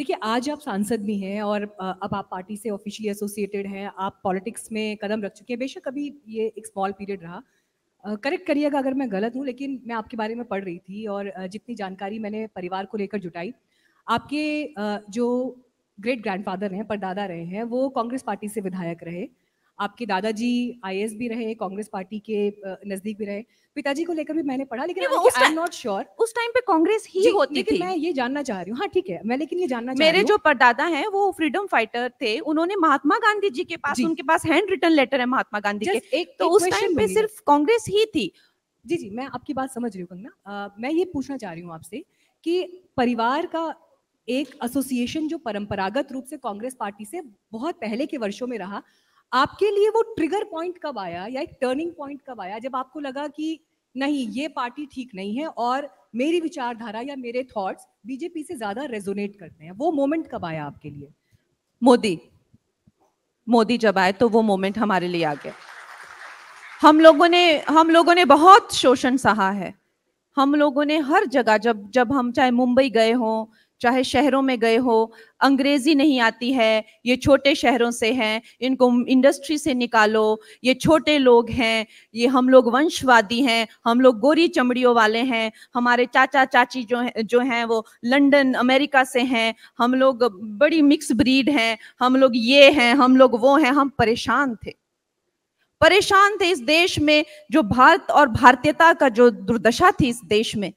देखिए, आज आप सांसद भी हैं और अब आप पार्टी से ऑफिशियली एसोसिएटेड हैं, आप पॉलिटिक्स में कदम रख चुके हैं। बेशक अभी ये एक स्मॉल पीरियड रहा। करेक्ट करिएगा अगर मैं गलत हूँ, लेकिन मैं आपके बारे में पढ़ रही थी और जितनी जानकारी मैंने परिवार को लेकर जुटाई, आपके जो ग्रेट ग्रैंडफादर हैं, परदादा रहे हैं, वो कांग्रेस पार्टी से विधायक रहे। आपके दादाजी आईएएस भी रहे, कांग्रेस पार्टी के नज़दीक भी रहे। पिताजी को लेकर भी मैंने पढ़ा, लेकिन नहीं, वो हालाँकि आई एम नॉट श्योर। उस टाइम पे कांग्रेस ही जी, होती लेकिन थी। मैं ये जानना चाह रही हूँ, हाँ, ठीक है, मैं लेकिन ये जानना चाह रही मेरे हूँ। जो परदादा हैं वो फ्रीडम फाइटर थे। उन्होंने महात्मा गांधी जी के पास, जी, उनके पास हैंड रिटन लेटर है महात्मा गांधी के। जस्ट एक तो एक उस टाइम क्वेश्चन पे दूँगी मैं। सिर्फ कांग्रेस ही थी। जी, जी, मैं आपकी बात समझ रही हूँ कंगना। मैं ये पूछना चाह रही हूँ आपसे कि परिवार का एक एसोसिएशन जो परंपरागत रूप से कांग्रेस पार्टी से बहुत पहले के वर्षों में रहा, आपके लिए वो ट्रिगर पॉइंट कब आया या एक टर्निंग पॉइंट कब आया जब आपको लगा कि नहीं, ये पार्टी ठीक नहीं है और मेरी विचारधारा या मेरे थॉट्स बीजेपी से ज़्यादा रेज़ोनेट करते हैं? वो मोमेंट कब आया आपके लिए? मोदी मोदी जब आए तो वो मोमेंट हमारे लिए आ गया। हम लोगों ने बहुत शोषण सहा है। हम लोगों ने हर जगह, जब जब हम चाहे मुंबई गए हों, चाहे शहरों में गए हो, अंग्रेजी नहीं आती है, ये छोटे शहरों से हैं, इनको इंडस्ट्री से निकालो, ये छोटे लोग हैं, ये हम लोग वंशवादी हैं, हम लोग गोरी चमड़ियों वाले हैं, हमारे चाचा चाची जो हैं वो लंदन अमेरिका से हैं, हम लोग बड़ी मिक्स ब्रीड हैं, हम लोग ये हैं, हम लोग वो हैं। हम परेशान थे इस देश में। जो भारत और भारतीयता का जो दुर्दशा थी इस देश में।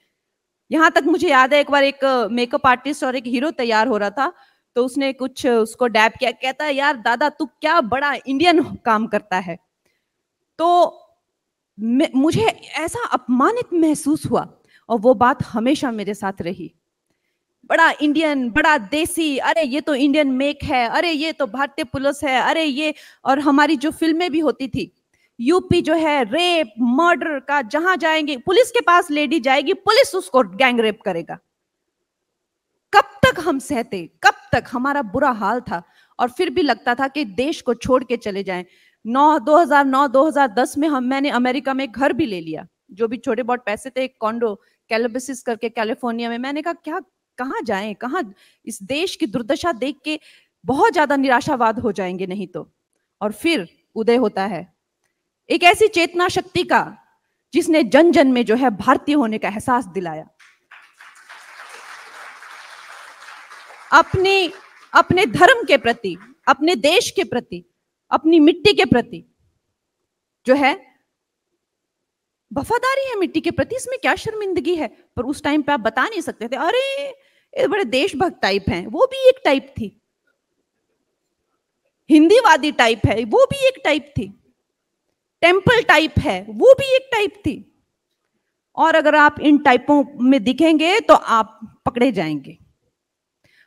यहाँ तक मुझे याद है, एक बार एक मेकअप आर्टिस्ट और एक हीरो तैयार हो रहा था, तो उसने कुछ उसको डैब किया, कहता है यार दादा तू क्या बड़ा इंडियन काम करता है। तो मुझे ऐसा अपमानित महसूस हुआ और वो बात हमेशा मेरे साथ रही। बड़ा इंडियन, बड़ा देसी, अरे ये तो इंडियन मेक है, अरे ये तो भारतीय पुलिस है, अरे ये। और हमारी जो फिल्में भी होती थी, यूपी जो है रेप मर्डर का, जहां जाएंगे पुलिस के पास लेडी जाएगी, पुलिस उसको गैंग रेप करेगा। कब तक हम सहते, कब तक हमारा बुरा हाल था। और फिर भी लगता था कि देश को छोड़ के चले जाएं। 2009 2010 में मैंने अमेरिका में घर भी ले लिया। जो भी छोटे बहुत पैसे थे, एक कॉन्डो कैलिबसिस करके कैलिफोर्निया में। मैंने कहा क्या, कहाँ जाएं, कहाँ। इस देश की दुर्दशा देख के बहुत ज्यादा निराशावाद हो जाएंगे नहीं तो। और फिर उदय होता है एक ऐसी चेतना शक्ति का, जिसने जन जन में जो है भारतीय होने का एहसास दिलाया। अपने धर्म के प्रति, अपने देश के प्रति, अपनी मिट्टी के प्रति जो है वफादारी है। मिट्टी के प्रति इसमें क्या शर्मिंदगी है। पर उस टाइम पे आप बता नहीं सकते थे, अरे ये बड़े देशभक्त टाइप हैं। वो भी एक टाइप थी। हिंदीवादी टाइप है, वो भी एक टाइप थी। टेम्पल टाइप है, वो भी एक टाइप थी। और अगर आप इन टाइपों में दिखेंगे तो आप पकड़े जाएंगे।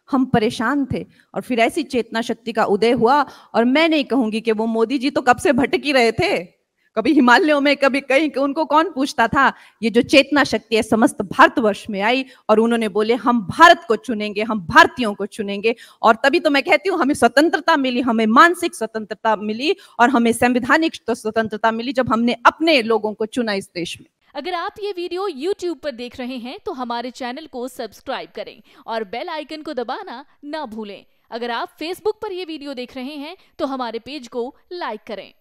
हम परेशान थे और फिर ऐसी चेतना शक्ति का उदय हुआ। और मैं नहीं कहूंगी कि वो मोदी जी तो कब से भटक ही रहे थे, कभी हिमालयों में, कभी कहीं, उनको कौन पूछता था। ये जो चेतना शक्ति है समस्त भारतवर्ष में आई और उन्होंने बोले हम भारत को चुनेंगे, हम भारतीयों को चुनेंगे। और तभी तो मैं कहती हूँ हमें स्वतंत्रता मिली, हमें मानसिक स्वतंत्रता मिली और हमें संवैधानिक स्वतंत्रता मिली जब हमने अपने लोगों को चुना इस देश में। अगर आप ये वीडियो YouTube पर देख रहे हैं तो हमारे चैनल को सब्सक्राइब करें और बेल आइकन को दबाना ना भूलें। अगर आप Facebook पर ये वीडियो देख रहे हैं तो हमारे पेज को लाइक करें।